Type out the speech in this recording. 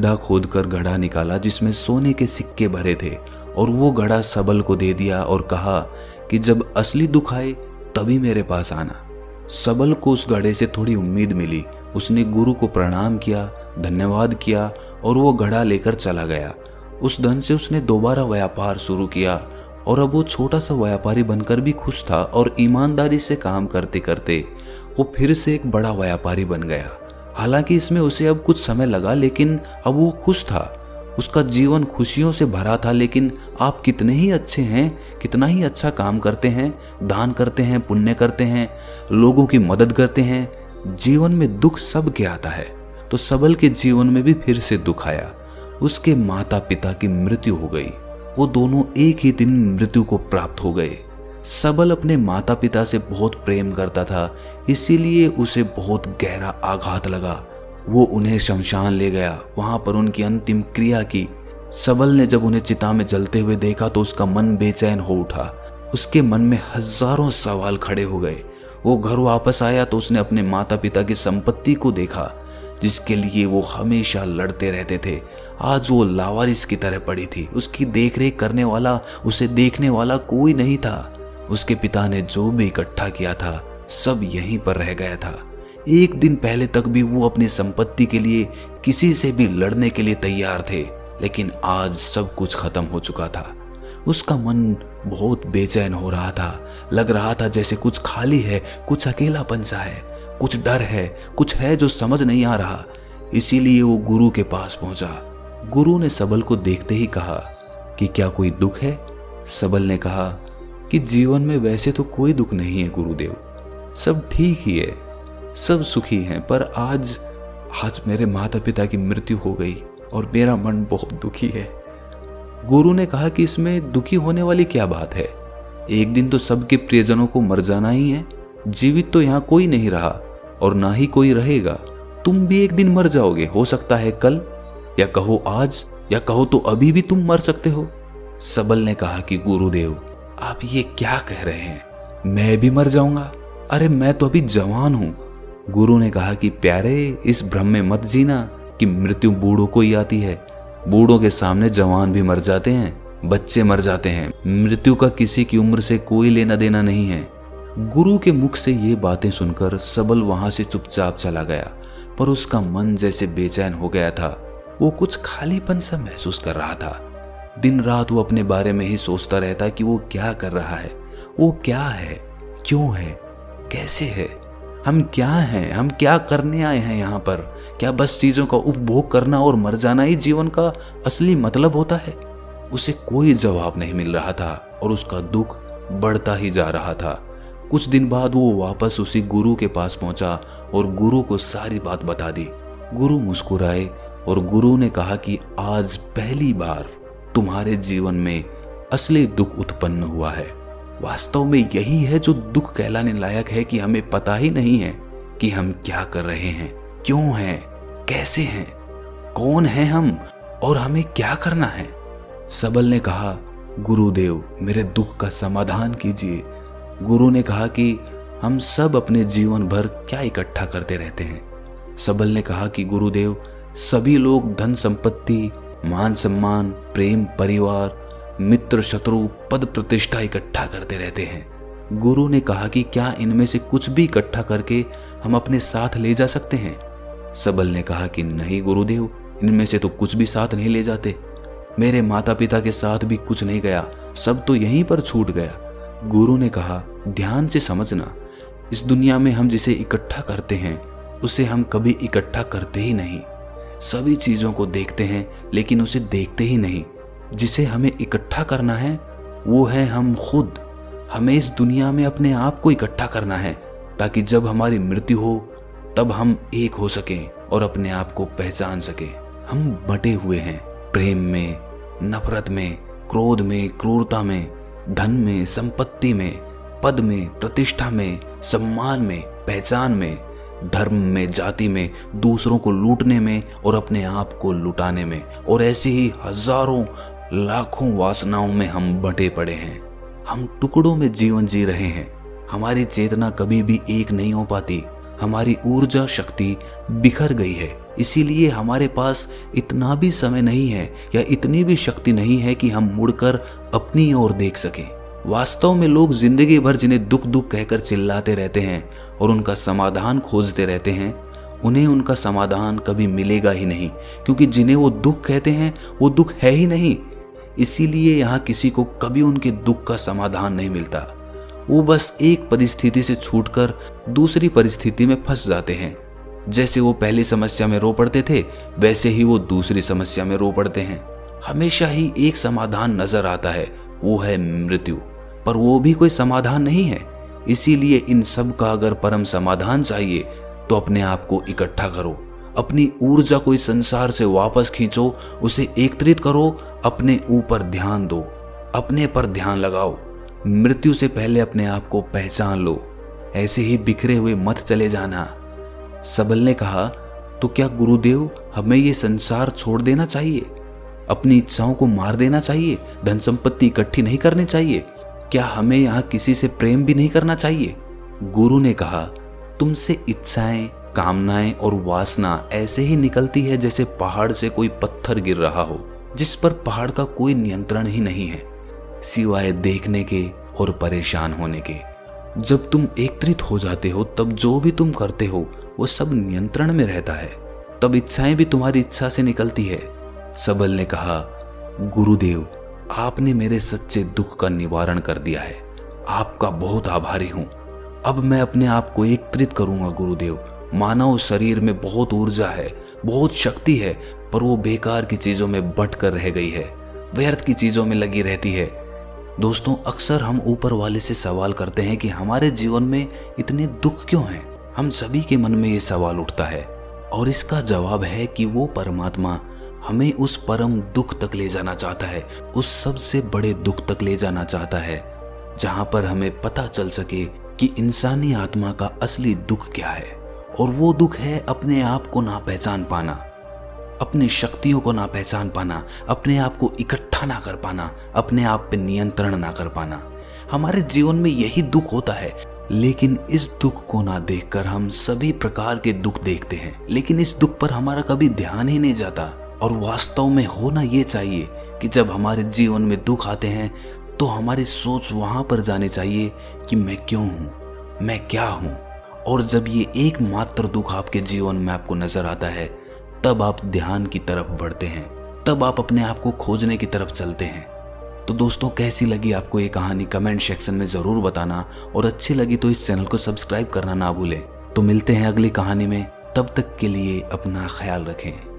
गड्ढा खोदकर घड़ा निकाला जिसमें सोने के सिक्के भरे थे और वो घड़ा सबल को दे दिया और कहा कि जब असली दुख आए तभी मेरे पास आना। सबल को उस घड़े से थोड़ी उम्मीद मिली। उसने गुरु को प्रणाम किया, धन्यवाद किया और वो घड़ा लेकर चला गया। उस धन से उसने दोबारा व्यापार शुरू किया और अब वो छोटा सा व्यापारी बनकर भी खुश था और ईमानदारी से काम करते करते वो फिर से एक बड़ा व्यापारी बन गया। हालांकि इसमें उसे अब कुछ समय लगा, लेकिन अब वो खुश था। उसका जीवन खुशियों से भरा था। लेकिन आप कितने ही अच्छे हैं, कितना ही अच्छा काम करते हैं, दान करते हैं, पुण्य करते हैं, लोगों की मदद करते हैं, जीवन में दुख सबके आता है। तो सबल के जीवन में भी फिर से दुख आया। उसके माता पिता की मृत्यु हो गई। वो दोनों एक ही दिन मृत्यु को प्राप्त हो गए। सबल अपने माता पिता से बहुत प्रेम करता था, इसीलिए उसे बहुत गहरा आघात लगा। वो उन्हें शमशान ले गया, वहां पर उनकी अंतिम क्रिया की। सबल ने जब उन्हें चिता में जलते हुए देखा तो उसका मन बेचैन हो उठा। उसके मन में हजारों सवाल खड़े हो गए। वो घर वापस आया तो उसने अपने माता पिता की संपत्ति को देखा जिसके लिए वो हमेशा लड़ते रहते थे। आज वो लावारिस की तरह पड़ी थी। उसकी देखरेख करने वाला, उसे देखने वाला कोई नहीं था। उसके पिता ने जो भी इकट्ठा किया था सब यहीं पर रह गया था। एक दिन पहले तक भी वो अपनी संपत्ति के लिए किसी से भी लड़ने के लिए तैयार थे, लेकिन आज सब कुछ खत्म हो चुका था। उसका मन बहुत बेचैन हो रहा था। लग रहा था जैसे कुछ खाली है, कुछ अकेलापन सा है, कुछ डर है, कुछ है जो समझ नहीं आ रहा। इसीलिए वो गुरु के पास पहुंचा। गुरु ने सबल को देखते ही कहा कि क्या कोई दुख है? सबल ने कहा कि जीवन में वैसे तो कोई दुख नहीं है गुरुदेव, सब ठीक ही है, सब सुखी हैं, पर आज मेरे माता पिता की मृत्यु हो गई और मेरा मन बहुत दुखी है। गुरु ने कहा कि इसमें दुखी होने वाली क्या बात है? एक दिन तो सबके प्रियजनों को मर जाना ही है। जीवित तो यहाँ कोई नहीं रहा और ना ही कोई रहेगा। तुम भी एक दिन मर जाओगे, हो सकता है कल, या कहो आज, या कहो तो अभी भी तुम मर सकते हो। सबल ने कहा कि गुरुदेव आप ये क्या कह रहे हैं? मैं भी मर जाऊंगा? अरे मैं तो अभी जवान हूं। गुरु ने कहा कि प्यारे, इस भ्रम में मत जीना कि मृत्यु बूढ़ों को ही आती है। बूढ़ों के सामने जवान भी मर जाते हैं, बच्चे मर जाते हैं। मृत्यु का किसी की उम्र से कोई लेना देना नहीं है। गुरु के मुख से ये बातें सुनकर सबल वहां से चुपचाप चला गया, पर उसका मन जैसे बेचैन हो गया था। वो कुछ खालीपन सा महसूस कर रहा था। दिन रात वो अपने बारे में ही सोचता रहता कि वो क्या कर रहा है, वो क्या है, क्यों है, कैसे है, हम क्या हैं, हम क्या करने आए हैं यहाँ पर? क्या बस चीजों का उपभोग करना और मर जाना ही जीवन का असली मतलब होता है? उसे कोई जवाब नहीं मिल रहा था और उसका दुख बढ़ता ही जा रहा था। कुछ दिन बाद वो वापस उसी गुरु के पास पहुंचा और गुरु को सारी बात बता दी। गुरु मुस्कुराए और गुरु ने कहा कि आज पहली बार तुम्हारे जीवन में असली दुख उत्पन्न हुआ है। वास्तव में यही है जो दुख कहलाने लायक है कि हमें पता ही नहीं है कि हम क्या कर रहे हैं, क्यों हैं, कैसे हैं, कौन हैं हम और हमें क्या करना है। सबल ने कहा गुरुदेव मेरे दुख का समाधान कीजिए। गुरु ने कहा कि हम सब अपने जीवन भर क्या इकट्ठा करते रहते हैं। सबल ने कहा कि गुरुदेव सभी लोग धन संपत्ति, मान सम्मान, प्रेम, परिवार, मित्र, शत्रु, पद प्रतिष्ठा इकट्ठा करते रहते हैं। गुरु ने कहा कि क्या इनमें से कुछ भी इकट्ठा करके हम अपने साथ ले जा सकते हैं? सबल ने कहा कि नहीं गुरुदेव, इनमें से तो कुछ भी साथ नहीं ले जाते। मेरे माता पिता के साथ भी कुछ नहीं गया, सब तो यहीं पर छूट गया। गुरु ने कहा ध्यान से समझना, इस दुनिया में हम जिसे इकट्ठा करते हैं उसे हम कभी इकट्ठा करते ही नहीं। सभी चीजों को देखते हैं लेकिन उसे देखते ही नहीं। जिसे हमें इकट्ठा करना है वो है हम खुद। हमें इस दुनिया में अपने आप को इकट्ठा करना है ताकि जब हमारी मृत्यु हो तब हम एक हो सकें और अपने आप को पहचान सकें। हम बटे हुए हैं प्रेम में, नफरत में, क्रोध में, क्रूरता में, धन में, संपत्ति में, पद में, प्रतिष्ठा में, सम्मान में, पहचान में, धर्म में, जाति में, दूसरों को लूटने में और अपने आप को लुटाने में, और ऐसी ही हजारों लाखों वासनाओं में हम बटे पड़े हैं। हम टुकड़ों में जीवन जी रहे हैं। हमारी चेतना कभी भी एक नहीं हो पाती। हमारी ऊर्जा शक्ति बिखर गई है। इसीलिए हमारे पास इतना भी समय नहीं है या इतनी भी शक्ति नहीं है कि हम मुड़कर अपनी ओर देख सकें। वास्तव में लोग जिंदगी भर जिन्हें दुख दुख कहकर चिल्लाते रहते हैं और उनका समाधान खोजते रहते हैं, उन्हें उनका समाधान कभी मिलेगा ही नहीं, क्योंकि जिन्हें वो दुख कहते हैं वो दुख है ही नहीं। इसीलिए यहाँ किसी को कभी उनके दुख का समाधान नहीं मिलता। वो बस एक परिस्थिति से छूटकर दूसरी परिस्थिति में फंस जाते हैं। जैसे वो पहली समस्या में रो पड़ते थे, वैसे ही वो दूसरी समस्या में रो पड़ते हैं। हमेशा ही एक समाधान नजर आता है, वो है मृत्यु, पर वो भी कोई समाधान नहीं है। इसीलिए इन सब का अगर परम समाधान चाहिए तो अपने आप को इकट्ठा करो, अपनी ऊर्जा को इस संसार से वापस खींचो, उसे एकत्रित करो, अपने ऊपर ध्यान दो, अपने पर ध्यान लगाओ। मृत्यु से पहले अपने आप को पहचान लो, ऐसे ही बिखरे हुए मत चले जाना। सबल ने कहा, तो क्या गुरुदेव हमें ये संसार छोड़ देना चाहिए? अपनी इच्छाओं को मार देना चाहिए? धन संपत्ति इकट्ठी नहीं करनी चाहिए? क्या हमें यहाँ किसी से प्रेम भी नहीं करना चाहिए? गुरु ने कहा, तुमसे इच्छाएं, कामनाएं और वासना ऐसे ही निकलती है जैसे पहाड़ से कोई पत्थर गिर रहा हो, जिस पर पहाड़ का कोई नियंत्रण ही नहीं है सिवाय देखने के और परेशान होने के। जब तुम एकत्रित हो जाते हो तब जो भी तुम करते हो वो सब नियंत्रण में रहता है, तब इच्छाएं भी तुम्हारी इच्छा से निकलती है। सबल ने कहा, गुरुदेव आपने मेरे सच्चे दुख का निवारण कर दिया है, आपका बहुत आभारी हूं। अब मैं अपने आप को एकत्रित करूंगा गुरुदेव। मानव शरीर में बहुत ऊर्जा है, बहुत शक्ति है, पर वो बेकार की चीजों में बट कर रह गई है, व्यर्थ की चीजों में लगी रहती है। दोस्तों, अक्सर हम ऊपर वाले से सवाल करते हैं कि हमारे जीवन में इतने दुख क्यों हैं। हम सभी के मन में ये सवाल उठता है और इसका जवाब है कि वो परमात्मा हमें उस परम दुख तक ले जाना चाहता है, उस सबसे बड़े दुख तक ले जाना चाहता है, जहां पर हमें पता चल सके कि इंसानी आत्मा का असली दुख क्या है। और वो दुख है अपने आप को ना पहचान पाना, अपनी शक्तियों को ना पहचान पाना, अपने आप को इकट्ठा ना कर पाना, अपने आप पे नियंत्रण ना कर पाना। हमारे जीवन में यही दुख होता है, लेकिन इस दुख को ना देखकर हम सभी प्रकार के दुख देखते हैं, लेकिन इस दुख पर हमारा कभी ध्यान ही नहीं जाता। और वास्तव में होना ये चाहिए कि जब हमारे जीवन में दुख आते हैं तो हमारी सोच वहां पर जानी चाहिए कि मैं क्यों हूं, मैं क्या हूं। और जब ये एकमात्र दुख आपके जीवन में आपको नजर आता है, तब आप ध्यान की तरफ बढ़ते हैं, तब आप अपने आप को खोजने की तरफ चलते हैं। तो दोस्तों, कैसी लगी आपको ये कहानी कमेंट सेक्शन में जरूर बताना, और अच्छी लगी तो इस चैनल को सब्सक्राइब करना ना भूलें। तो मिलते हैं अगली कहानी में, तब तक के लिए अपना ख्याल रखें।